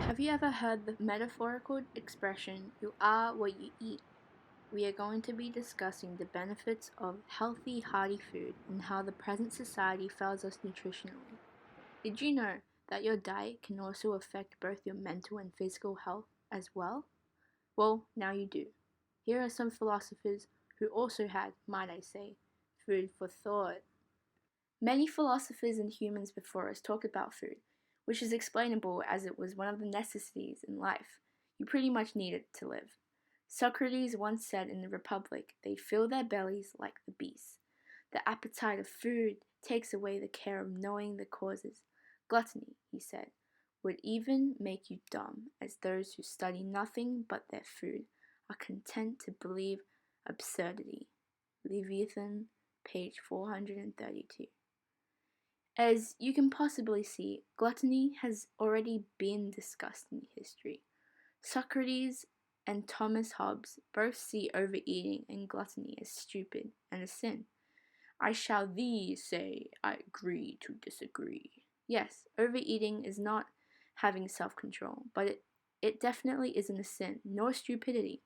Have you ever heard the metaphorical expression, you are what you eat? We are going to be discussing the benefits of healthy, hearty food and how the present society fails us nutritionally. Did you know that your diet can also affect both your mental and physical health as well? Well, now you do. Here are some philosophers who also had, might I say, food for thought. Many philosophers and humans before us talked about food, which is explainable as it was one of the necessities in life. You pretty much need it to live. Socrates once said in the Republic, they fill their bellies like the beasts. The appetite of food takes away the care of knowing the causes. Gluttony, he said, would even make you dumb, as those who study nothing but their food are content to believe absurdity. Leviathan, page 432. As you can possibly see, gluttony has already been discussed in history. Socrates and Thomas Hobbes both see overeating and gluttony as stupid and a sin. I shall thee say I agree to disagree. Yes, overeating is not having self-control, but it definitely isn't a sin, nor stupidity.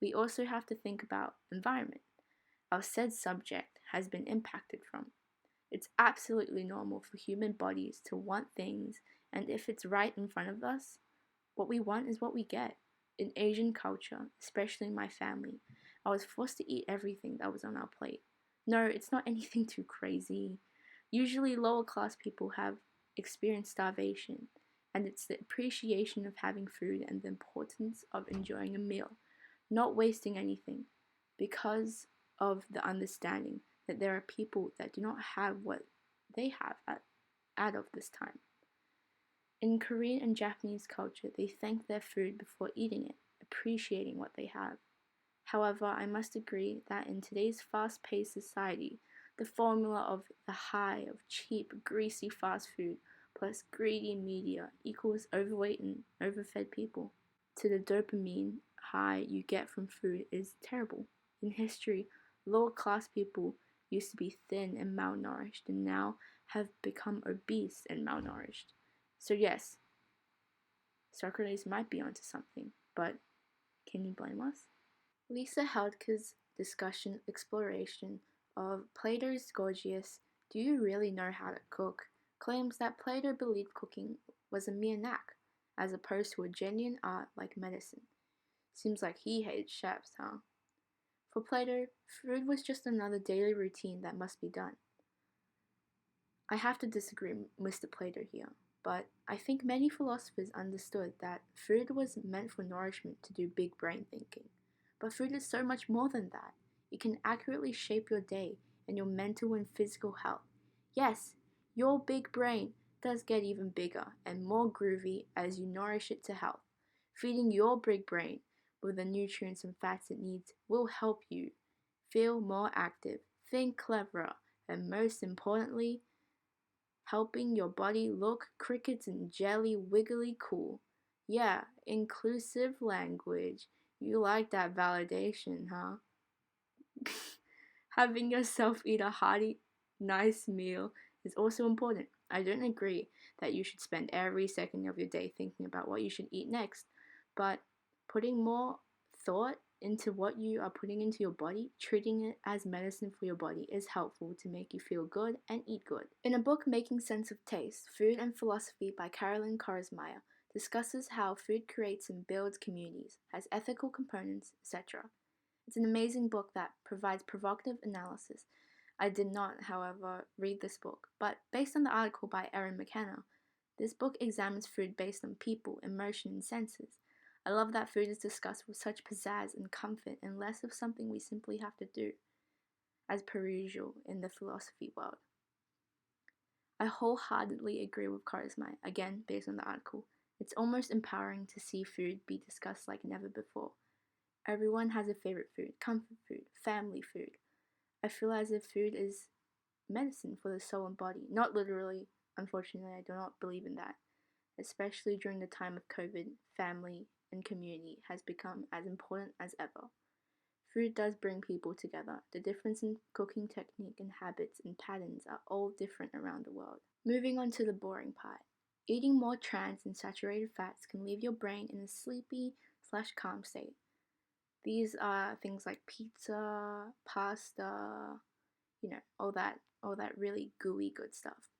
We also have to think about environment our said subject has been impacted from. It's absolutely normal for human bodies to want things, and if it's right in front of us, what we want is what we get. In Asian culture, especially my family, I was forced to eat everything that was on our plate. No, it's not anything too crazy. Usually, lower class people have experienced starvation, and it's the appreciation of having food and the importance of enjoying a meal, not wasting anything, because of the understanding that there are people that do not have what they have out of this time. In Korean and Japanese culture, they thank their food before eating it, appreciating what they have. However, I must agree that in today's fast paced society, the formula of the high of cheap, greasy fast food plus greedy media equals overweight and overfed people. To the dopamine high you get from food is terrible. In history, lower class people used to be thin and malnourished and now have become obese and malnourished. So, yes, Socrates might be onto something, but can you blame us? Lisa Heldke's discussion exploration of Plato's Gorgias, Do You Really Know How to Cook? Claims that Plato believed cooking was a mere knack, as opposed to a genuine art like medicine. Seems like he hated chefs, huh? For Plato, food was just another daily routine that must be done. I have to disagree with Mr. Plato here, but I think many philosophers understood that food was meant for nourishment to do big brain thinking. But food is so much more than that. It can accurately shape your day and your mental and physical health. Yes, your big brain does get even bigger and more groovy as you nourish it to health. Feeding your big brain with the nutrients and fats it needs will help you feel more active, think cleverer, and most importantly, helping your body look crickets and jelly wiggly cool. Yeah, inclusive language. You like that validation, huh? Having yourself eat a hearty, nice meal is also important. I don't agree that you should spend every second of your day thinking about what you should eat next, but putting more thought into what you are putting into your body, treating it as medicine for your body, is helpful to make you feel good and eat good. In a book, Making Sense of Taste, Food and Philosophy by Carolyn Korsmeyer, discusses how food creates and builds communities, has ethical components, etc. It's an amazing book that provides provocative analysis. I did not, however, read this book, but based on the article by Erin McKenna, this book examines food based on people, emotion, and senses. I love that food is discussed with such pizzazz and comfort and less of something we simply have to do, as per usual in the philosophy world. I wholeheartedly agree with Korsmeyer, again based on the article. It's almost empowering to see food be discussed like never before. Everyone has a favorite food, comfort food, family food. I feel as if food is medicine for the soul and body. Not literally, unfortunately, I do not believe in that. Especially during the time of COVID, family and community has become as important as ever. Food does bring people together. The difference in cooking technique and habits and patterns are all different around the world. Moving on to the boring part. Eating more trans and saturated fats can leave your brain in a sleepy/calm state. These are things like pizza, pasta, all that really gooey good stuff.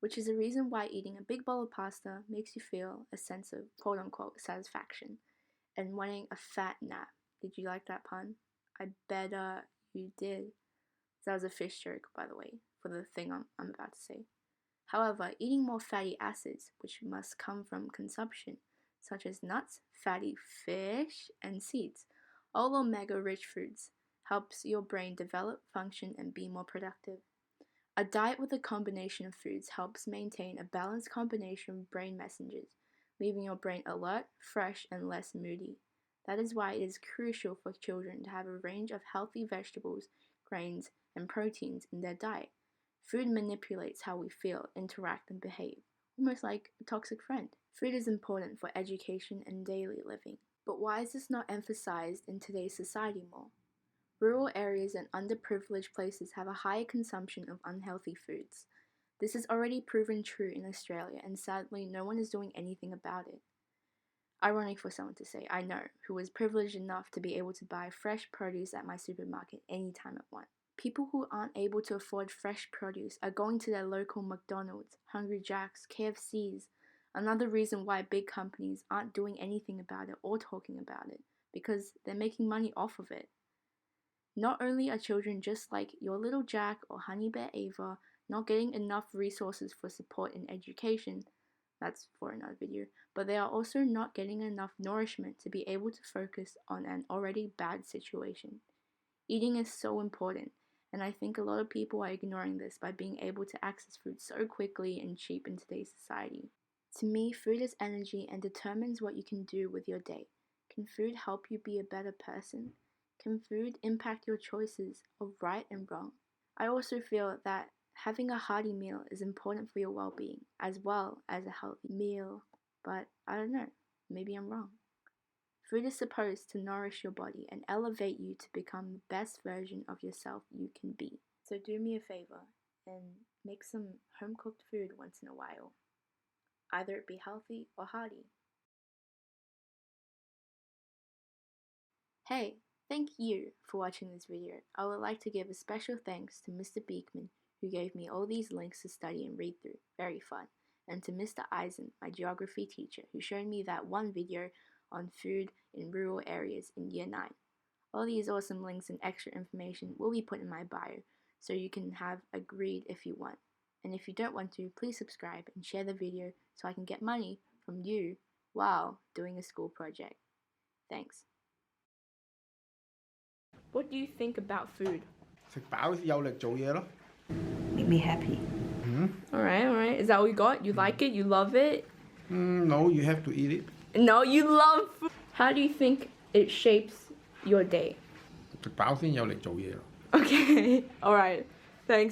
Which is the reason why eating a big bowl of pasta makes you feel a sense of quote-unquote satisfaction and wanting a fat nap. Did you like that pun? I bet you did. That was a fish joke, by the way, for the thing I'm about to say. However, eating more fatty acids, which must come from consumption, such as nuts, fatty fish, and seeds, all omega-rich foods, helps your brain develop, function, and be more productive. A diet with a combination of foods helps maintain a balanced combination of brain messengers, leaving your brain alert, fresh, and less moody. That is why it is crucial for children to have a range of healthy vegetables, grains, and proteins in their diet. Food manipulates how we feel, interact, and behave, almost like a toxic friend. Food is important for education and daily living. But why is this not emphasized in today's society more? Rural areas and underprivileged places have a higher consumption of unhealthy foods. This is already proven true in Australia, and sadly, no one is doing anything about it. Ironic for someone to say, I know, who was privileged enough to be able to buy fresh produce at my supermarket anytime I want. People who aren't able to afford fresh produce are going to their local McDonald's, Hungry Jack's, KFC's. Another reason why big companies aren't doing anything about it or talking about it, because they're making money off of it. Not only are children just like your little Jack or Honey Bear Ava not getting enough resources for support in education, that's for another video, but they are also not getting enough nourishment to be able to focus on an already bad situation. Eating is so important, and I think a lot of people are ignoring this by being able to access food so quickly and cheap in today's society. To me, food is energy and determines what you can do with your day. Can food help you be a better person? Can food impact your choices of right and wrong? I also feel that having a hearty meal is important for your well-being, as well as a healthy meal. But I don't know, maybe I'm wrong. Food is supposed to nourish your body and elevate you to become the best version of yourself you can be. So do me a favor and make some home-cooked food once in a while. Either it be healthy or hearty. Hey, thank you for watching this video. I would like to give a special thanks to Mr. Beekman, who gave me all these links to study and read through. Very fun. And to Mr. Eisen, my geography teacher, who showed me that one video on food in rural areas in Year 9. All these awesome links and extra information will be put in my bio, so you can have a read if you want. And if you don't want to, please subscribe and share the video so I can get money from you while doing a school project. Thanks. What do you think about food? 食飽有力做嘢咯。 Make me happy. Alright. Is that what you got? You like it? You love it? No, you have to eat it. No, you love food. How do you think it shapes your day? 食飽先有力做嘢咯。 Okay. Alright. Thanks.